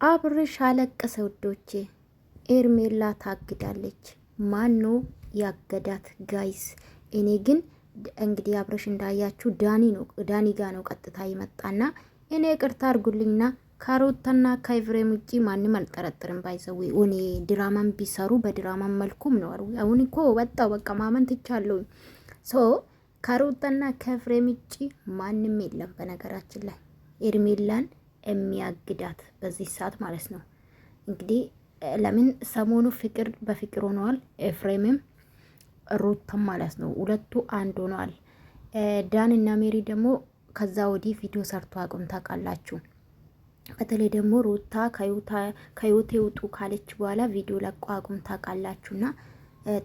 አብርሽ አለቀሰ ውዶቼ። ኤርሜላ ታግዳለች። ማኖ ያገዳት ጋይስ? እኔ ግን እንግዲህ አብርሽ እንዳያችሁ ዳኒ ጋ ነው ቀጥታ ይመጣና እኔ ይቅርታ አድርጉልኝና ከሩታና ከኤፍሬም ውጪ ማንም አልጠረጥርም። ባይዘው እኔ ድራማን ቢሰሩ በድራማን መልኩም ነው። አሁን እኮ ወጣው በቃ ማመን ትቻለሁ። ሶ ከሩታና ከኤፍሬም ውጪ ማንም የለም። በነገራችን ላይ ኤርሜላን የሚያግዳት በዚህ ሰዓት ማለት ነው። እንግዲህ ለምን ሰሞኑ ፍቅር በፍቅር ሆነዋል። ኤፍሬምም ሩታም ማለት ነው። ሁለቱ አንድ ሆነዋል። ዳን እና ሜሪ ደግሞ ከዛ ወዲህ ቪዲዮ ሰርቶ አቁም ታውቃላችሁ። በተለይ ደግሞ ሩታ ከህይወቴ ውጡ ካለች በኋላ ቪዲዮ ለቆ አቁም ታውቃላችሁና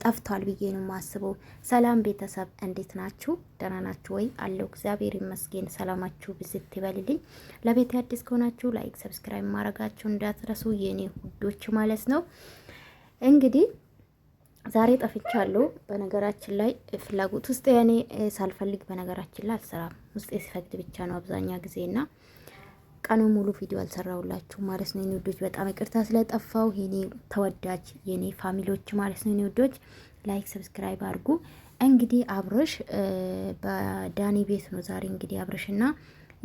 ጠፍቷል ብዬ ነው የማስበው። ሰላም ቤተሰብ እንዴት ናችሁ? ደህና ናችሁ ወይ? አለው እግዚአብሔር ይመስገን። ሰላማችሁ ብዝት ይበልልኝ። ለቤት አዲስ ከሆናችሁ ላይክ፣ ሰብስክራይብ ማድረጋችሁ እንዳትረሱ የኔ ውዶች ማለት ነው። እንግዲህ ዛሬ ጠፍቻለሁ። በነገራችን ላይ ፍላጎት ውስጥ ያኔ ሳልፈልግ በነገራችን ላይ አልሰራም። ውስጥ ሲፈቅድ ብቻ ነው አብዛኛ ጊዜና ቀኑ ሙሉ ቪዲዮ አልሰራውላችሁ ማለት ነው። የኔ ውዶች በጣም ይቅርታ ስለጠፋው የኔ ተወዳጅ የኔ ፋሚሊዎች ማለት ነው። የኔ ውዶች ላይክ ሰብስክራይብ አድርጉ። እንግዲህ አብርሽ በዳኒ ቤት ነው ዛሬ እንግዲህ አብርሽና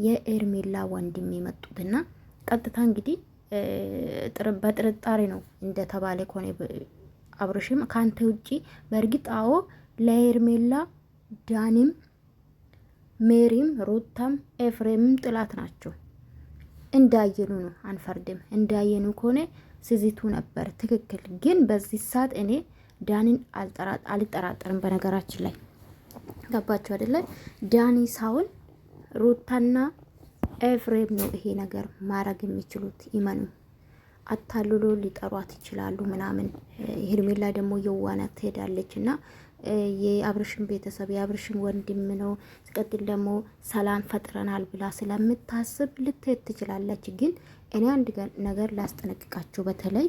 የኤርሜላ ወንድም የመጡትና ቀጥታ እንግዲህ በጥርጣሬ ነው እንደተባለ ከሆነ አብርሽም ካንተ ውጪ በእርግጥ አዎ ለኤርሜላ ዳኒም ሜሪም ሩታም ኤፍሬምም ጥላት ናቸው። እንዳየኑ ነው አንፈርድም። እንዳየኑ ከሆነ ስዚቱ ነበር ትክክል። ግን በዚህ ሰዓት እኔ ዳኒን አልጠራጠርም። በነገራችን ላይ ገባችሁ አይደለ? ዳኒ ሳውን ሩታና ኤፍሬም ነው ይሄ ነገር ማድረግ የሚችሉት። ይመኑ አታልሎ ሊጠሯት ይችላሉ ምናምን። ሄርሜላ ደግሞ የዋናት ትሄዳለች እና የአብርሽን ቤተሰብ የአብርሽን ወንድም ነው ሲቀጥል ደግሞ ሰላም ፈጥረናል ብላ ስለምታስብ ልትሄድ ትችላለች። ግን እኔ አንድ ነገር ላስጠነቅቃችሁ፣ በተለይ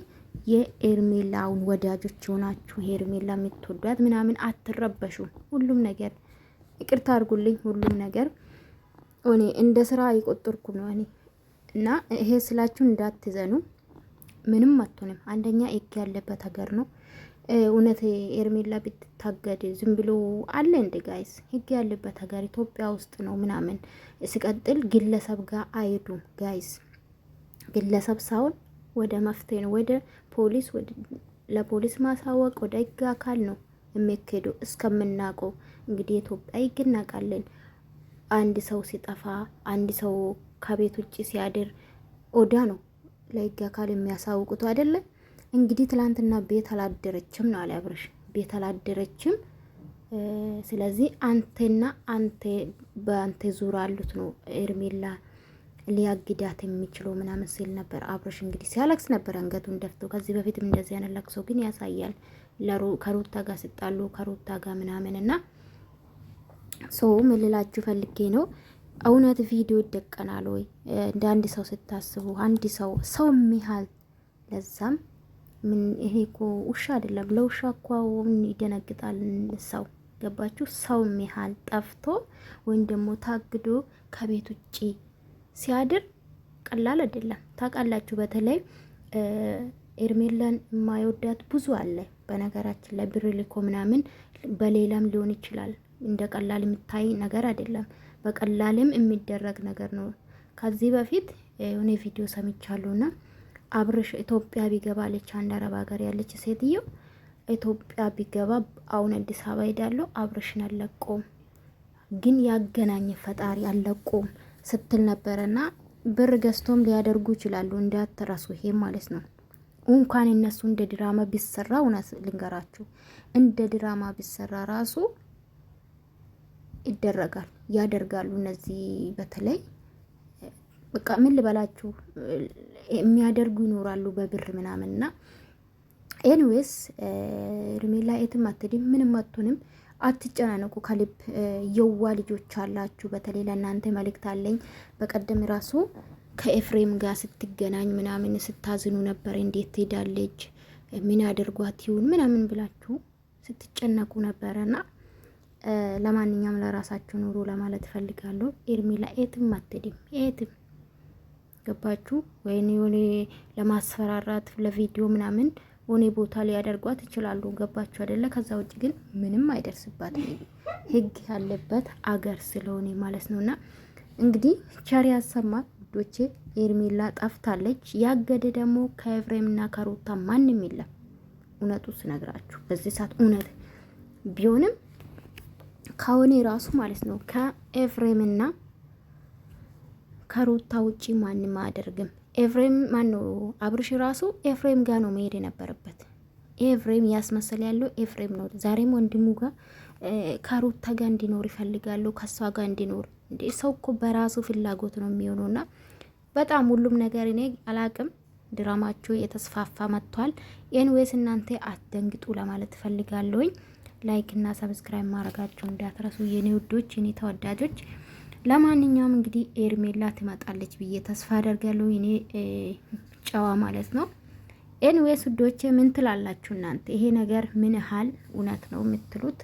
የኤርሜላውን ወዳጆች ሆናችሁ ሄርሜላ የምትወዷት ምናምን አትረበሹ። ሁሉም ነገር ይቅርታ አድርጉልኝ፣ ሁሉም ነገር እኔ እንደ ስራ አይቆጥርኩ ነው እኔ እና ይሄ ስላችሁ እንዳትዘኑ። ምንም አትሆንም። አንደኛ ህግ ያለበት ሀገር ነው። እውነት ኤርሜላ ብትታገድ ዝም ብሎ አለ እንደ ጋይስ? ህግ ያለበት ሀገር ኢትዮጵያ ውስጥ ነው ምናምን። ሲቀጥል ግለሰብ ጋር አይዱም ጋይስ። ግለሰብ ሳይሆን ወደ መፍትሄ ነው፣ ወደ ፖሊስ፣ ለፖሊስ ማሳወቅ ወደ ህግ አካል ነው የሚካሄደው። እስከምናውቀው እንግዲህ ኢትዮጵያ ህግ እናውቃለን። አንድ ሰው ሲጠፋ፣ አንድ ሰው ከቤት ውጭ ሲያድር ኦዳ ነው ለህግ አካል የሚያሳውቁት አይደለም። እንግዲህ ትላንትና ቤት አላደረችም ነው አለ አብርሽ። ቤት አላደረችም። ስለዚህ አንተና አንተ በአንተ ዙር አሉት ነው ኤርሜላ ሊያግዳት የሚችለው ምናምን ሲል ነበር አብርሽ። እንግዲህ ሲያለቅስ ነበር አንገቱን ደፍቶ። ከዚህ በፊትም እንደዚህ አይነት ለቅሶ ግን ያሳያል። ከሩታ ጋር ሲጣሉ ከሩታ ጋር ምናምን እና ሰው ምን ልላችሁ ፈልጌ ነው፣ እውነት ቪዲዮ ይደቀናል ወይ? እንደ አንድ ሰው ስታስቡ አንድ ሰው የሚያህል ለዛም ምን ይሄ እኮ ውሻ አይደለም። ለውሻ እኮ ይደነግጣል ሰው። ገባችሁ? ሰው የሚያህል ጠፍቶ ወይም ደግሞ ታግዶ ከቤት ውጪ ሲያድር ቀላል አይደለም። ታውቃላችሁ። በተለይ ኤርሜላን የማይወዳት ብዙ አለ። በነገራችን ላይ ብር ልኮ ምናምን በሌላም ሊሆን ይችላል። እንደ ቀላል የሚታይ ነገር አይደለም። በቀላልም የሚደረግ ነገር ነው። ከዚህ በፊት የሆነ ቪዲዮ ሰምቻለሁና አብርሽ ኢትዮጵያ ቢገባ አለች አንድ አረብ ሀገር ያለች ሴትዮ ኢትዮጵያ ቢገባ አሁን አዲስ አበባ ሄዳለሁ አብርሽን አለቆም ግን ያገናኝ ፈጣሪ አለቆም ስትል ነበረና ብር ገዝቶም ሊያደርጉ ይችላሉ። እንዳትረሱ ይሄ ማለት ነው። እንኳን እነሱ እንደ ድራማ ቢሰራ እውነት ልንገራችሁ እንደ ድራማ ቢሰራ ራሱ ይደረጋል፣ ያደርጋሉ። እነዚህ በተለይ በቃ ምን ልበላችሁ የሚያደርጉ ይኖራሉ በብር ምናምንና ኤኒዌይስ ኤርሜላ የትም አትሄድም፣ ምንም አትሆንም። አትጨናነቁ ከልብ የዋ ልጆች አላችሁ። በተለይ ለእናንተ መልእክት አለኝ። በቀደም ራሱ ከኤፍሬም ጋር ስትገናኝ ምናምን ስታዝኑ ነበር። እንዴት ትሄዳለች ምን ያደርጓት ይሁን ምናምን ብላችሁ ስትጨነቁ ነበረና ለማንኛውም ለራሳችሁ ኑሮ ለማለት ፈልጋለሁ። ኤርሜላ የትም አትሄድም የትም ገባችሁ ወይኔ የሆነ ለማስፈራራት ለቪዲዮ ምናምን ሆኔ ቦታ ሊያደርጓት ይችላሉ። ገባችሁ አይደለ? ከዛ ውጭ ግን ምንም አይደርስባትም። ህግ ያለበት አገር ስለሆነ ማለት ነውና እንግዲህ ቸር ያሰማ ውዶቼ። ኤርሜላ ጠፍታለች። ያገደ ደግሞ ከኤፍሬምና ከሩታ ማንም የለም። እውነቱ ስነግራችሁ በዚህ ሰዓት እውነት ቢሆንም ከሆነ ራሱ ማለት ነው ከኤፍሬምና ከሩታ ውጪ ማንም አያደርግም። ኤፍሬም ማነው አብርሽ ራሱ ኤፍሬም ጋር ነው መሄድ የነበረበት። ኤፍሬም ያስመሰል ያለው ኤፍሬም ነው። ዛሬም ወንድሙ ጋር ከሩታ ጋር እንዲኖር ይፈልጋሉ፣ ከሷ ጋር እንዲኖር። እንዴ ሰው እኮ በራሱ ፍላጎት ነው የሚሆነውና በጣም ሁሉም ነገር እኔ አላቅም። ድራማችሁ የተስፋፋ መጥቷል። ኤንዌስ እናንተ አትደንግጡ ለማለት ፈልጋለሁኝ። ላይክ እና ሰብስክራይብ ማድረጋችሁ እንዳትረሱ የኔ ውዶች፣ የኔ ተወዳጆች። ለማንኛውም እንግዲህ ኤርሜላ ትመጣለች ብዬ ተስፋ አደርጋለሁ። እኔ ጨዋ ማለት ነው። ኤንዌስ ውዶቼ ምን ትላላችሁ እናንተ? ይሄ ነገር ምን ያህል እውነት ነው የምትሉት?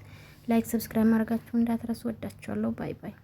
ላይክ ሰብስክራይብ ማድረጋችሁ እንዳትረሱ። ወዳችኋለሁ። ባይ ባይ።